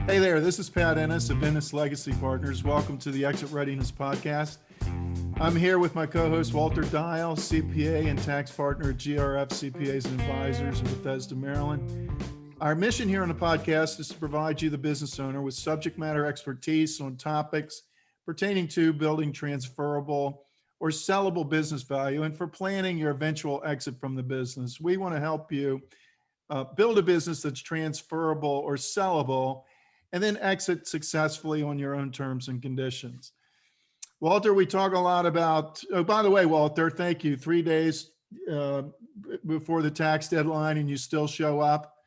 Hey there, this is Pat Ennis of Ennis Legacy Partners. Welcome to the Exit Readiness Podcast. I'm here with my co-host Walter Dial, CPA and tax partner at GRF CPAs and Advisors in Bethesda, Maryland. Our mission here on the podcast is to provide you, the business owner, with subject matter expertise on topics pertaining to building transferable or sellable business value and for planning your eventual exit from the business. We want to help you build a business that's transferable or sellable and then exit successfully on your own terms and conditions. Walter, we talk a lot about, oh, by the way, Walter, thank you. 3 days before the tax deadline and you still show up.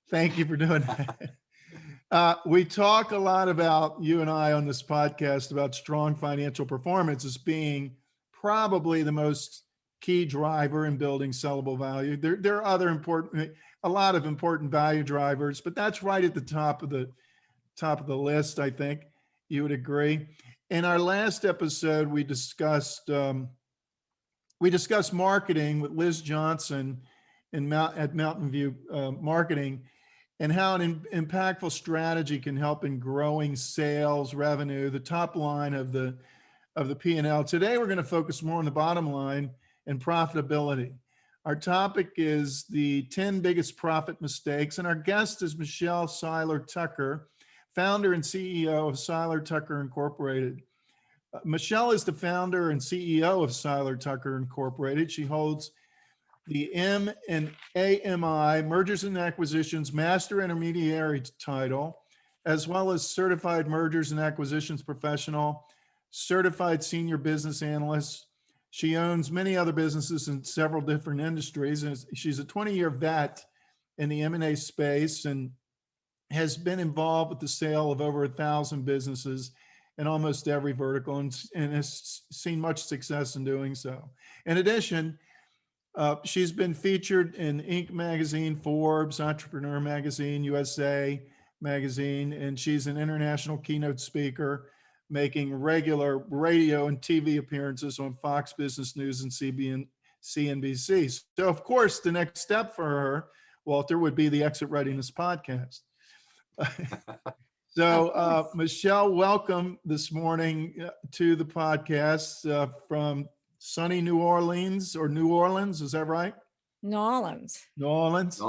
Thank you for doing that. We talk a lot about, you and I on this podcast, about strong financial performance as being probably the most key driver in building sellable value. There are other a lot of important value drivers, but that's right at the top of the list, I think you would agree. In our last episode, we discussed marketing with Liz Johnson at Mountain View Marketing, and how an impactful strategy can help in growing sales, revenue, the top line of the P&L. Today, we're going to focus more on the bottom line and profitability. Our topic is the 10 biggest profit mistakes, and our guest is Michelle Seiler Tucker, founder and CEO of Seiler Tucker Incorporated. Michelle is the founder and CEO of Seiler Tucker Incorporated. She holds the M&AMI, Mergers and Acquisitions Master Intermediary title, as well as Certified Mergers and Acquisitions Professional, Certified Senior Business Analyst. She owns many other businesses in several different industries, and she's a 20-year vet in the M&A space and has been involved with the sale of over 1,000 businesses in almost every vertical and has seen much success in doing so. In addition, she's been featured in Inc. magazine, Forbes, Entrepreneur magazine, USA magazine, and she's an international keynote speaker, making regular radio and TV appearances on Fox Business News and CNBC. So, of course, the next step for her, Walter, would be the Exit Readiness Podcast. So, Michelle, welcome this morning to the podcast from sunny New Orleans, or New Orleans, is that right? New Orleans. New Orleans.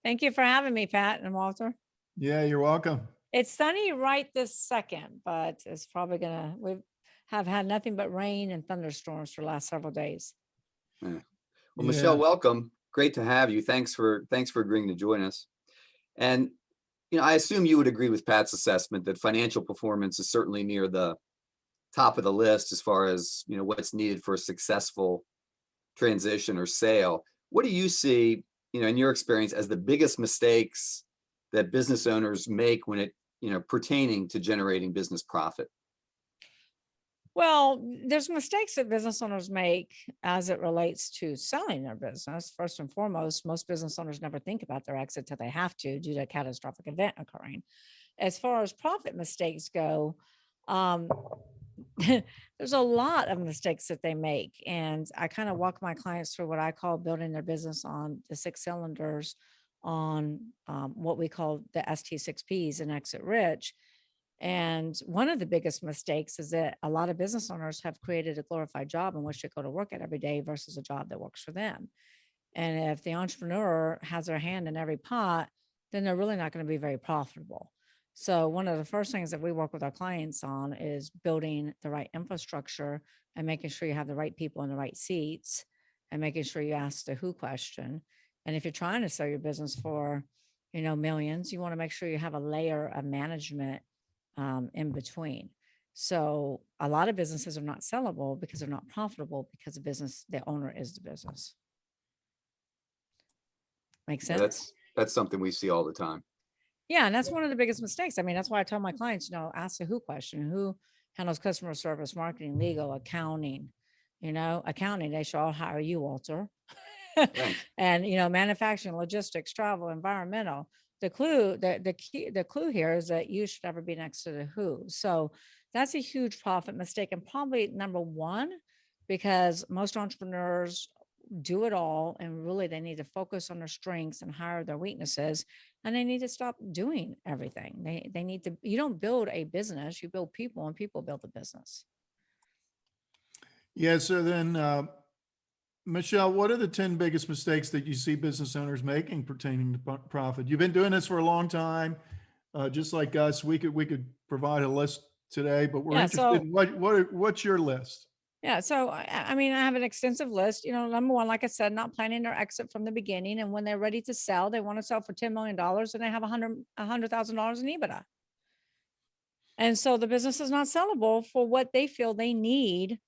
Thank you for having me, Pat and Walter. Yeah, you're welcome. It's sunny right this second, but it's probably we have had nothing but rain and thunderstorms for the last several days. Yeah. Well, Michelle, welcome. Great to have you. Thanks for agreeing to join us. And, I assume you would agree with Pat's assessment that financial performance is certainly near the top of the list as far as, what's needed for a successful transition or sale. What do you see, in your experience, as the biggest mistakes that business owners make when it, pertaining to generating business profit? Well, there's mistakes that business owners make as it relates to selling their business. First and foremost, most business owners never think about their exit till they have to due to a catastrophic event occurring. As far as profit mistakes go, there's a lot of mistakes that they make. And I kind of walk my clients through what I call building their business on the 6 cylinders on what we call the ST6Ps and Exit Rich. And one of the biggest mistakes is that a lot of business owners have created a glorified job in which they go to work at every day versus a job that works for them. And if the entrepreneur has their hand in every pot, then they're really not going to be very profitable. So one of the first things that we work with our clients on is building the right infrastructure and making sure you have the right people in the right seats and making sure you ask the who question. And if you're trying to sell your business for, millions, you want to make sure you have a layer of management in between. So a lot of businesses are not sellable because they're not profitable because the owner is the business. Make sense? That's something we see all the time. Yeah, and that's one of the biggest mistakes. I mean, that's why I tell my clients, ask the who question. Who handles customer service, marketing, legal, accounting? Accounting, they should all hire you, Walter. Right. And, manufacturing, logistics, travel, environmental. The clue here is that you should ever be next to the who. So that's a huge profit mistake. And probably number one, because most entrepreneurs do it all. And really they need to focus on their strengths and hire their weaknesses. And they need to stop doing everything. They need to, you don't build a business, you build people, and people build the business. Yeah. So then, Michelle, what are the 10 biggest mistakes that you see business owners making pertaining to profit? You've been doing this for a long time, just like us. We could provide a list today, but we're Yeah, interested so- in what's your list? Yeah. So, I mean, I have an extensive list. Number one, like I said, not planning their exit from the beginning. And when they're ready to sell, they want to sell for $10 million and they have $100,000 in EBITDA. And so the business is not sellable for what they feel they need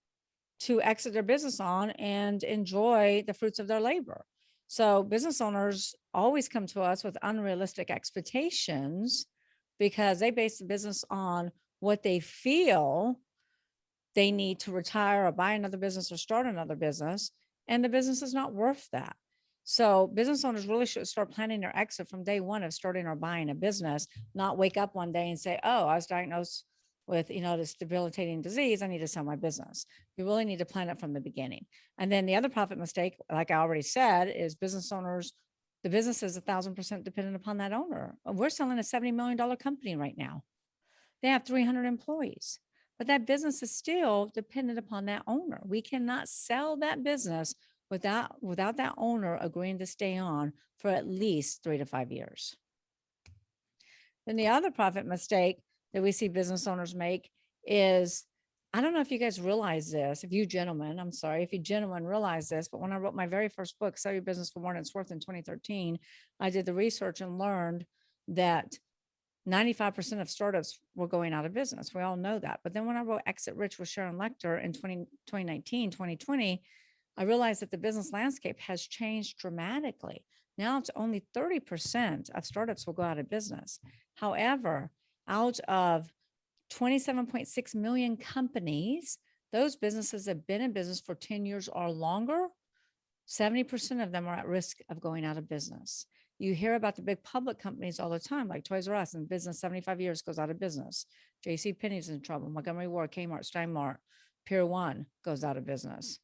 to exit their business on and enjoy the fruits of their labor. So business owners always come to us with unrealistic expectations because they base the business on what they feel they need to retire or buy another business or start another business. And the business is not worth that. So business owners really should start planning their exit from day one of starting or buying a business, not wake up one day and say, oh, I was diagnosed with, this debilitating disease. I need to sell my business. You really need to plan it from the beginning. And then the other profit mistake, like I already said, is business owners, the business is 1,000% dependent upon that owner. We're selling a $70 million company right now. They have 300 employees, but that business is still dependent upon that owner. We cannot sell that business without that owner agreeing to stay on for at least 3 to 5 years. Then the other profit mistake that we see business owners make is, I don't know if you guys realize this, if you gentlemen realize this, but when I wrote my very first book, Sell Your Business for More Than It's Worth in 2013, I did the research and learned that 95% of startups were going out of business. We all know that. But then when I wrote Exit Rich with Sharon Lechter in 2019, 2020, I realized that the business landscape has changed dramatically. Now it's only 30% of startups will go out of business. However, out of 27.6 million companies, those businesses have been in business for 10 years or longer, 70% of them are at risk of going out of business. You hear about the big public companies all the time, like Toys R Us, in business 75 years goes out of business. JCPenney's in trouble. Montgomery Ward, Kmart, Steinmart, Pier 1 goes out of business.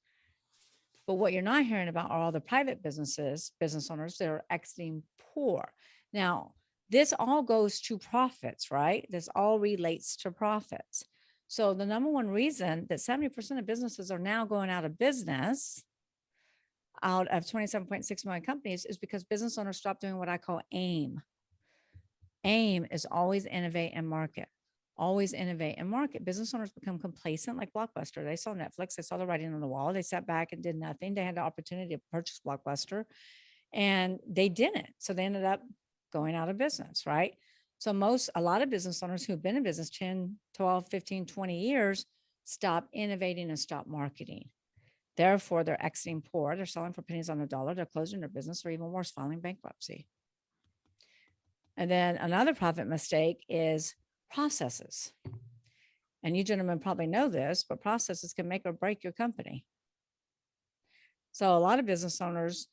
But what you're not hearing about are all the private business owners that are exiting poor. Now, this all goes to profits, right? This all relates to profits. So the number one reason that 70% of businesses are now going out of business out of 27.6 million companies is because business owners stop doing what I call AIM. AIM is always innovate and market. Always innovate and market. Business owners become complacent like Blockbuster. They saw Netflix, they saw the writing on the wall, they sat back and did nothing. They had the opportunity to purchase Blockbuster and they didn't. So they ended up going out of business, right? So a lot of business owners who've been in business 10, 12, 15, 20 years, stop innovating and stop marketing. Therefore, they're exiting poor. They're selling for pennies on the dollar. They're closing their business or even worse, filing bankruptcy. And then another profit mistake is processes. And you gentlemen probably know this, but processes can make or break your company. So a lot of business owners,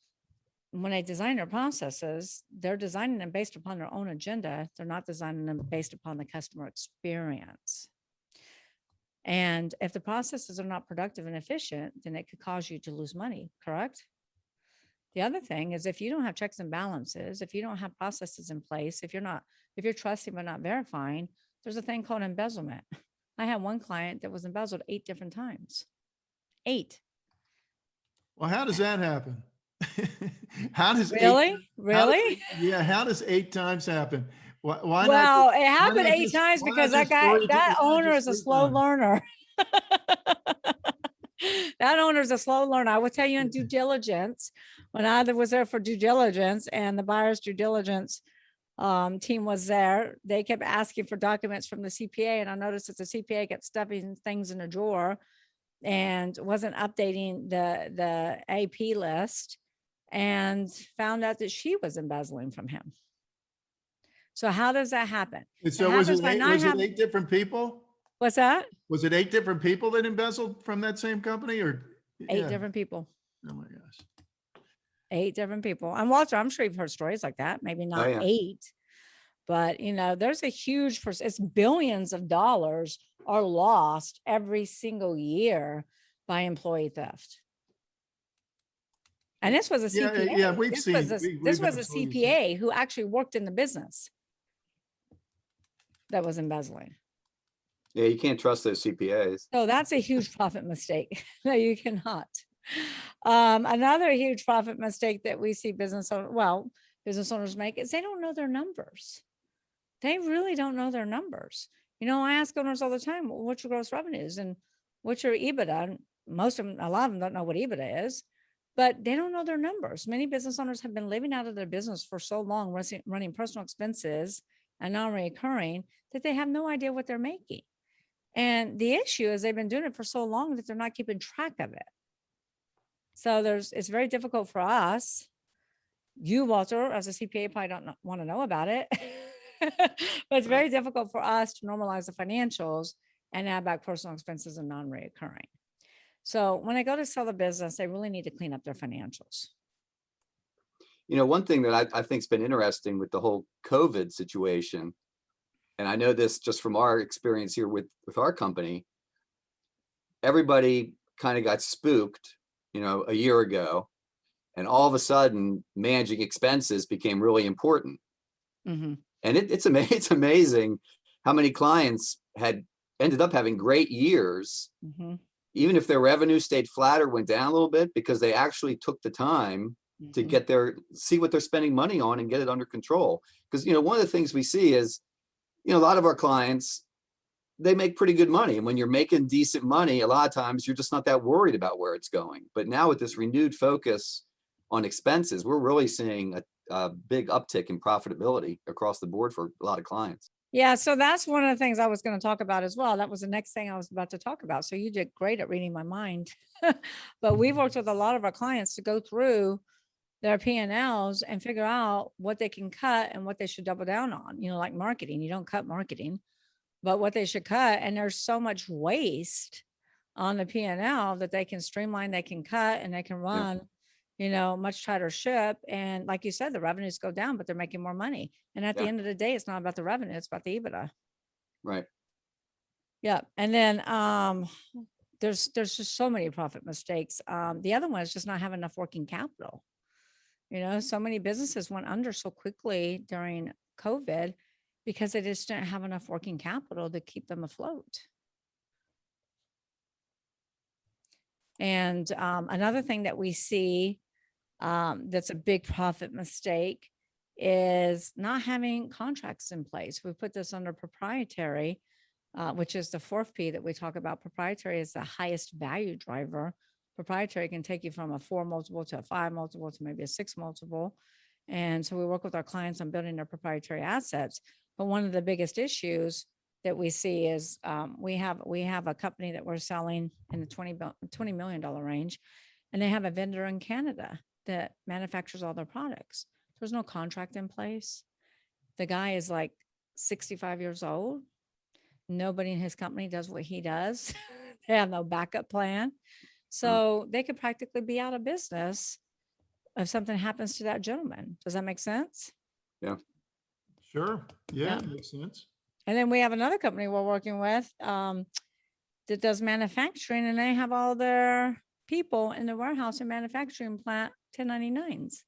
when they design their processes, they're designing them based upon their own agenda. They're not designing them based upon the customer experience. And if the processes are not productive and efficient, then it could cause you to lose money, correct? The other thing is if you don't have checks and balances, if you don't have processes in place, if you're trusting but not verifying, there's a thing called embezzlement. I had one client that was embezzled 8 different times. 8. Well, how does that happen? How does Really? How does 8 times happen? Why well, not it happened 8 times because that owner is a slow learner. That owner is a slow learner. I will tell you in due diligence, when I was there for due diligence and the buyer's due diligence team was there, they kept asking for documents from the CPA. And I noticed that the CPA kept stuffing things in a drawer and wasn't updating the AP list, and found out that she was embezzling from him. So how does that happen? So was it 8 different people? What's that? Was it 8 different people that embezzled from that same company, or 8 different people? Oh my gosh. 8 different people. And Walter, I'm sure you've heard stories like that. Maybe not 8, but there's a huge it's billions of dollars are lost every single year by employee theft. And this was a Yeah, CPA. yeah, we've This seen, was a, we've this was a absolutely seen. CPA who actually worked in the business that was embezzling. Yeah, you can't trust those CPAs. So that's a huge profit mistake. No, you cannot. Another huge profit mistake that we see business owners make is they don't know their numbers. They really don't know their numbers. You know, I ask owners all the time, well, what's your gross revenues and what's your EBITDA? And most of them, a lot of them don't know what EBITDA is, but they don't know their numbers. Many business owners have been living out of their business for so long, running personal expenses and non-recurring, that they have no idea what they're making. And the issue is they've been doing it for so long that they're not keeping track of it. So it's very difficult for us. You, Walter, as a CPA, probably don't want to know about it, but it's very difficult for us to normalize the financials and add back personal expenses and non-recurring. So when I go to sell the business, they really need to clean up their financials. You know, one thing that I think's been interesting with the whole COVID situation, and I know this just from our experience here with our company, everybody kind of got spooked, you know, a year ago, and all of a sudden managing expenses became really important. Mm-hmm. And it's amazing how many clients had ended up having great years, Mm-hmm. even if their revenue stayed flat or went down a little bit, because they actually took the time to get see what they're spending money on and get it under control. Because, you know, one of the things we see is, you know, a lot of our clients, they make pretty good money. And when you're making decent money, a lot of times you're just not that worried about where it's going. But now with this renewed focus on expenses, we're really seeing a big uptick in profitability across the board for a lot of clients. Yeah, so that's one of the things I was going to talk about as well. That was the next thing I was about to talk about. So you did great at reading my mind. But we've worked with a lot of our clients to go through their P&Ls and figure out what they can cut and what they should double down on. You know, like marketing, you don't cut marketing, but what they should cut. And there's so much waste on the P&L that they can streamline, they can cut, and they can run, you know, much tighter ship. And like you said, the revenues go down, but they're making more money. And at the end of the day, it's not about the revenue, it's about the EBITDA. Right. Yeah. And then there's just so many profit mistakes. The other one is just not having enough working capital. You know, so many businesses went under so quickly during COVID because they just didn't have enough working capital to keep them afloat. And another thing that we see that's a big profit mistake is not having contracts in place. We put this under proprietary, which is the fourth P that we talk about. Proprietary is the highest value driver. Proprietary can take you from a 4 multiple to a 5 multiple to maybe a 6 multiple. And so we work with our clients on building their proprietary assets. But one of the biggest issues that we see is we have a company that we're selling in the $20 million range, and they have a vendor in Canada that manufactures all their products. There's no contract in place. The guy is like 65 years old. Nobody in his company does what he does. They have no backup plan. So they could practically be out of business if something happens to that gentleman. Does that make sense? Yeah. Sure. Yeah, it makes sense. And then we have another company we're working with that does manufacturing, and they have all their people in the warehouse and manufacturing plant 1099s.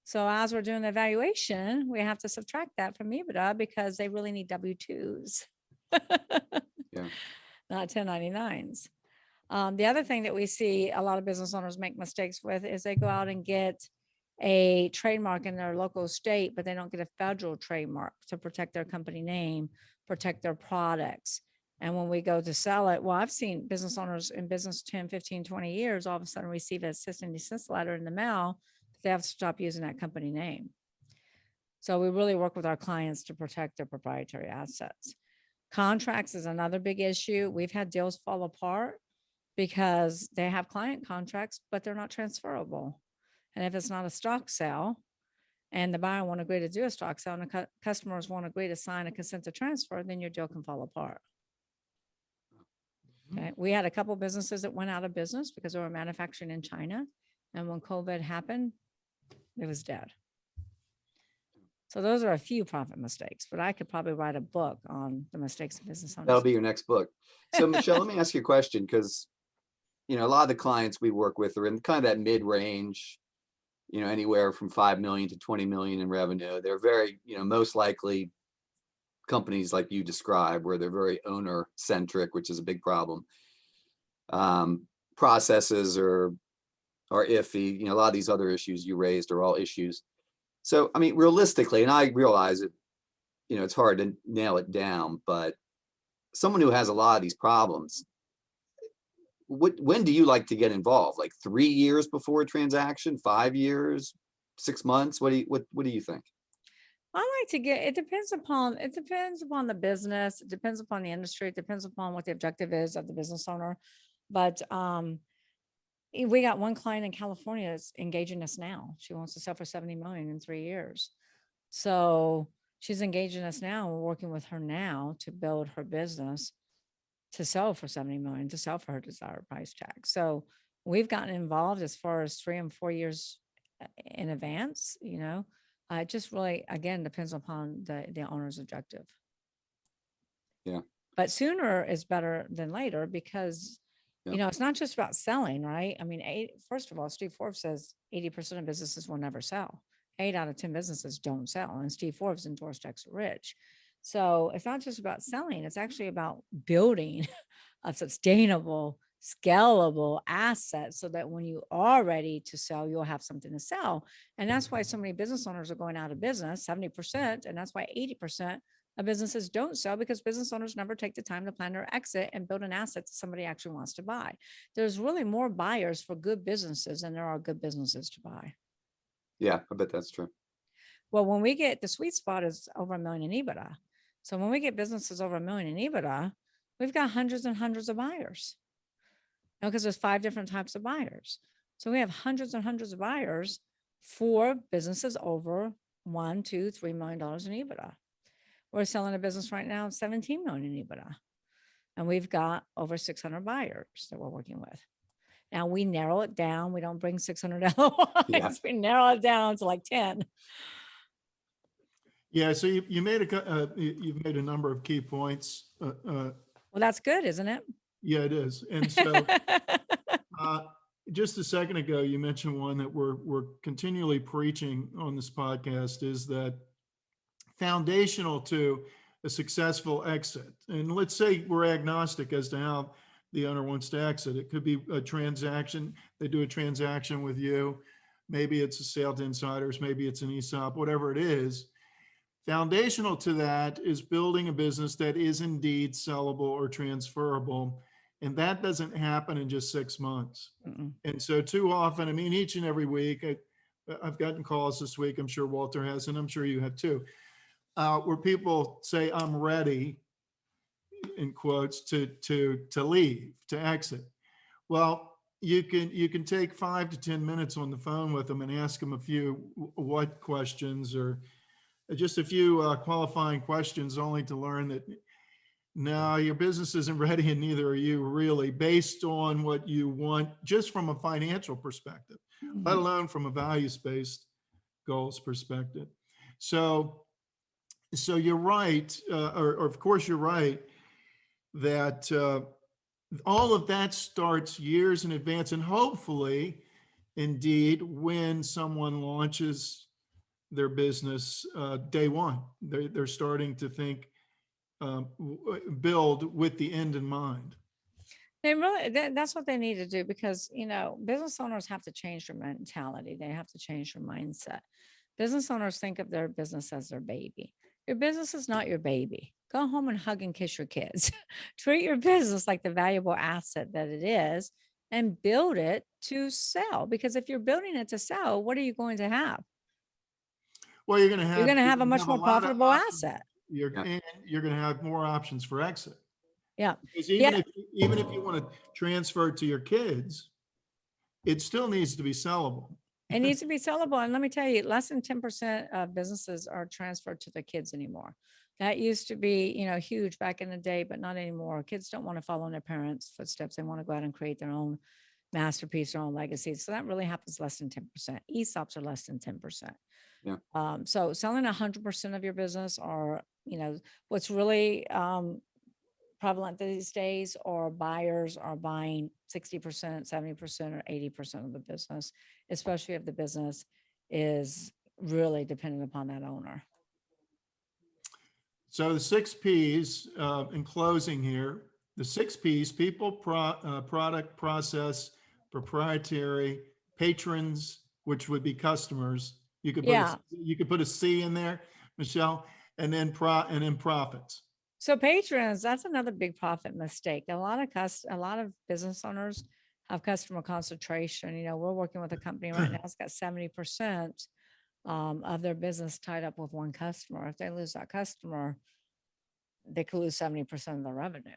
So as we're doing the evaluation, we have to subtract that from EBITDA because they really need W-2s. Yeah. Not 1099s. The other thing that we see a lot of business owners make mistakes with is they go out and get a trademark in their local state, but they don't get a federal trademark to protect their company name, protect their products. And when we go to sell it, well, I've seen business owners in business 10, 15, 20 years, all of a sudden receive a cease and desist letter in the mail. They have to stop using that company name. So we really work with our clients to protect their proprietary assets. Contracts is another big issue. We've had deals fall apart because they have client contracts, but they're not transferable. And if it's not a stock sale and the buyer won't agree to do a stock sale and the customers won't agree to sign a consent to transfer, then your deal can fall apart. Okay. We had a couple of businesses that went out of business because they were manufacturing in China. And when COVID happened, it was dead. So those are a few profit mistakes, but I could probably write a book on the mistakes of business owners. That'll be your next book. So Michelle, let me ask you a question, because a lot of the clients we work with are in kind of that mid-range, anywhere from 5 million to 20 million in revenue. They're very, most likely companies like you described, where they're very owner centric, which is a big problem. Processes are iffy. A lot of these other issues you raised are all issues. So, I mean, realistically, and I realize it, it's hard to nail it down, but someone who has a lot of these problems, when do you like to get involved? Like 3 years before a transaction, 5 years, 6 months? What do you think? I like to get, it depends upon the business. It depends upon the industry. It depends upon what the objective is of the business owner. But, we got one client in California that's engaging us now. She wants to sell for 70 million in 3 years. So she's engaging us now. We're working with her now to build her business to sell for 70 million, to sell for her desired price tag. So we've gotten involved as far as 3 and 4 years in advance. It just really, again, depends upon the owner's objective. Yeah. But sooner is better than later, because Yeah. it's not just about selling, right? I mean, first of all, Steve Forbes says 80% of businesses will never sell. 8 out of 10 businesses don't sell. And Steve Forbes endorsed Exit Rich. So it's not just about selling. It's actually about building a sustainable, scalable asset so that when you are ready to sell, you'll have something to sell. And that's why so many business owners are going out of business, 70%. And that's why 80% of businesses don't sell, because business owners never take the time to plan their exit and build an asset that somebody actually wants to buy. There's really more buyers for good businesses than there are good businesses to buy. Yeah, I bet that's true. Well, when we get, the sweet spot is over 1 million in EBITDA. So when we get businesses over 1 million in EBITDA, we've got hundreds and hundreds of buyers. Because there's 5 different types of buyers. So we have hundreds and hundreds of buyers for businesses over $1, $2, $3 million in EBITDA. We're selling a business right now, 17 million in EBITDA. And we've got over 600 buyers that we're working with. Now we narrow it down. We don't bring 600 LOIs. Yeah. We narrow it down to like 10. Yeah, so you've made a number of key points. Well, that's good, isn't it? Yeah, it is. And so just a second ago, you mentioned one that we're continually preaching on this podcast, is that foundational to a successful exit. And let's say we're agnostic as to how the owner wants to exit. It could be a transaction. They do a transaction with you. Maybe it's a sale to insiders. Maybe it's an ESOP, whatever it is. Foundational to that is building a business that is indeed sellable or transferable. And that doesn't happen in just 6 months. Mm-mm. And so too often, I mean, each and every week, I've gotten calls this week, I'm sure Walter has, and I'm sure you have too, where people say, I'm ready, in quotes, to leave, to exit. Well, you can take 5 to 10 minutes on the phone with them and ask them a few what questions, or just a few qualifying questions, only to learn that no, your business isn't ready, and neither are you, really, based on what you want, just from a financial perspective, let alone from a values-based goals perspective. So you're right, or of course you're right, that all of that starts years in advance, and hopefully, indeed, when someone launches their business day one, they're starting to think, build with the end in mind. They really, that's what they need to do, because, business owners have to change their mentality. They have to change their mindset. Business owners think of their business as their baby. Your business is not your baby. Go home and hug and kiss your kids. Treat your business like the valuable asset that it is, and build it to sell. Because if you're building it to sell, what are you going to have? Well, you're going to have a much more profitable asset. And you're going to have more options for exit. Yeah. Because even if you want to transfer it to your kids, it still needs to be sellable. It needs to be sellable. And let me tell you, less than 10% of businesses are transferred to their kids anymore. That used to be, huge back in the day, but not anymore. Kids don't want to follow in their parents' footsteps. They want to go out and create their own masterpiece, their own legacy. So that really happens less than 10%. ESOPs are less than 10%. Yeah. So selling 100% of your business, or, what's really prevalent these days, or buyers are buying 60%, 70%, or 80% of the business, especially if the business is really dependent upon that owner. So the 6 Ps in closing here, the 6 Ps, people, product, process, proprietary, patrons, which would be customers. You could put a C in there, Michelle, and then profits. So patrons, that's another big profit mistake. A lot of business owners have customer concentration. You know, we're working with a company right now. It's got 70% of their business tied up with one customer. If they lose that customer, they could lose 70% of their revenue.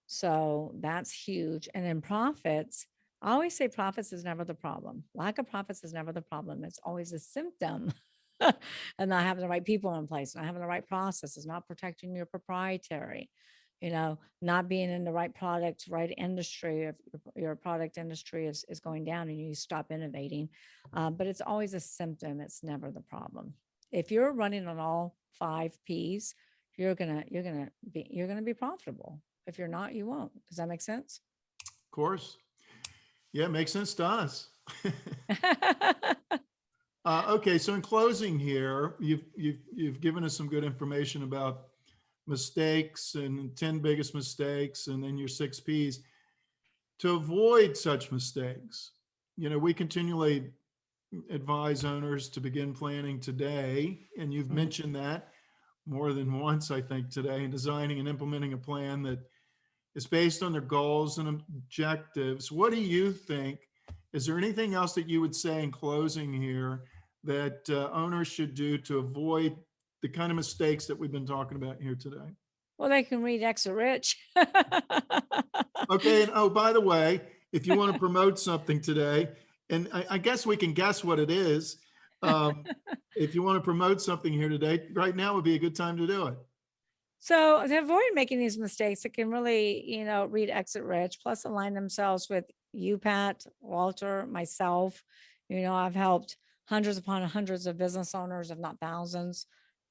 So that's huge. And then profits, I always say profits is never the problem. Lack of profits is never the problem. It's always a symptom. And not having the right people in place, not having the right processes, not protecting your proprietary, you know, not being in the right product, right industry. If your product industry is going down and you stop innovating, but it's always a symptom. It's never the problem. If you're running on all 5 Ps, you're gonna be profitable. If you're not, you won't. Does that make sense? Of course. Yeah, it makes sense to us. Okay, so in closing here, you've given us some good information about mistakes and 10 biggest mistakes, and then your 6 Ps. To avoid such mistakes, you know, we continually advise owners to begin planning today, and you've mentioned that more than once, I think, today, in designing and implementing a plan that is based on their goals and objectives. What do you think? Is there anything else that you would say in closing here that owners should do to avoid the kind of mistakes that we've been talking about here today? Well, they can read Exit Rich. Okay. And oh, by the way, if you want to promote something today, and I guess we can guess what it is. If you want to promote something here today, right now would be a good time to do it. So to avoid making these mistakes, it can really, you know, read Exit Rich, plus align themselves with you, Pat, Walter, myself. You know, I've helped hundreds upon hundreds of business owners, if not thousands,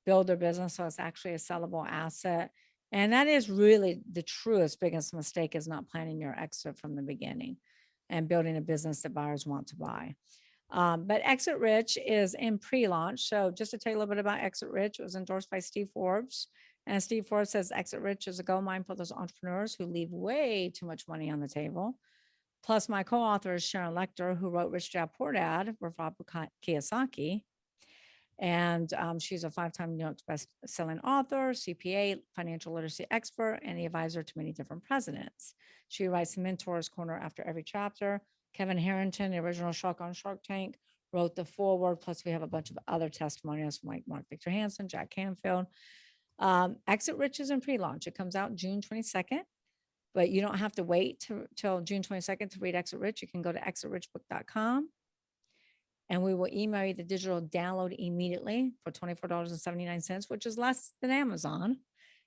build their business so it's actually a sellable asset. And that is really the truest, biggest mistake, is not planning your exit from the beginning and building a business that buyers want to buy. But Exit Rich is in pre-launch. So just to tell you a little bit about Exit Rich, it was endorsed by Steve Forbes. And Steve Forbes says Exit Rich is a gold mine for those entrepreneurs who leave way too much money on the table. Plus, my co-author is Sharon Lecter, who wrote Rich Dad Poor Dad with Robert Kiyosaki. And she's a 5-time New York best-selling author, CPA, financial literacy expert, and the advisor to many different presidents. She writes the Mentor's Corner after every chapter. Kevin Harrington, the original Shark on Shark Tank, wrote the foreword. Plus, we have a bunch of other testimonials from like Mark Victor Hansen, Jack Canfield. Exit Rich is in pre-launch. It comes out June 22nd, but you don't have to wait till June 22nd to read Exit Rich. You can go to exitrichbook.com. And we will email you the digital download immediately for $24.79, which is less than Amazon.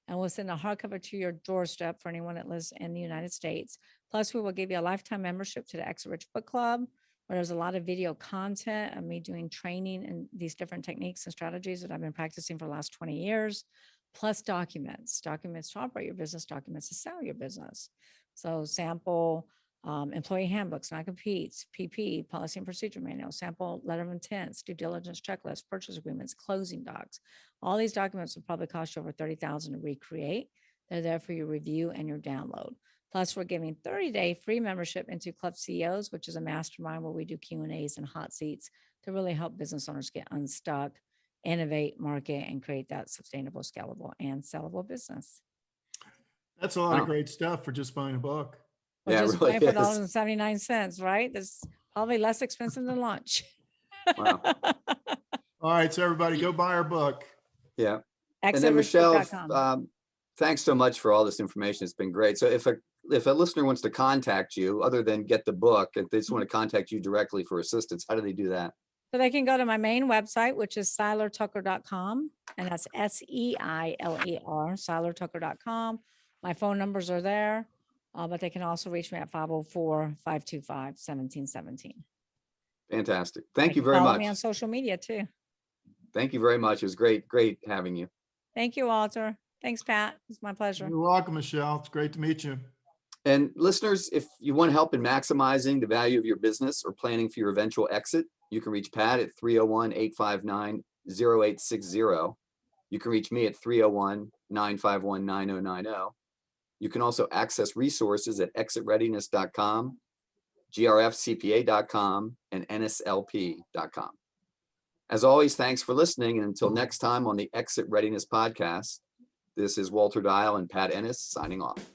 And we'll send a hardcover to your doorstep for anyone that lives in the United States. Plus, we will give you a lifetime membership to the Exit Rich Book Club, where there's a lot of video content of me doing training and these different techniques and strategies that I've been practicing for the last 20 years, plus documents to operate your business, documents to sell your business. So sample employee handbooks, non-competes, PP, policy and procedure manual, sample letter of intents, due diligence checklist, purchase agreements, closing docs. All these documents will probably cost you over $30,000 to recreate. They're there for your review and your download. Plus, we're giving 30-day free membership into Club CEOs, which is a mastermind where we do Q&As and hot seats to really help business owners get unstuck, innovate, market, and create that sustainable, scalable, and sellable business. That's a lot of great stuff for just buying a book. Which Yeah, is it really is. $24.79, right? That's probably less expensive than lunch. Wow. All right, so everybody go buy our book. Yeah. And then Michelle, exitrichbook.com. thanks so much for all this information. It's been great. So if a listener wants to contact you, other than get the book, if they just want to contact you directly for assistance, how do they do that? So they can go to my main website, which is seilertucker.com. And that's SEILER, seilertucker.com. My phone numbers are there. But they can also reach me at 504-525-1717. Fantastic. Thank you very Follow much. me on social media too. Thank you very much. It was great having you. Thank you, Walter. Thanks, Pat. It's my pleasure. You're welcome, Michelle. It's great to meet you. And listeners, if you want help in maximizing the value of your business or planning for your eventual exit, you can reach Pat at 301-859-0860. You can reach me at 301-951-9090. You can also access resources at exitreadiness.com, grfcpa.com, and nslp.com. As always, thanks for listening. And until next time on the Exit Readiness Podcast, this is Walter Dial and Pat Ennis signing off.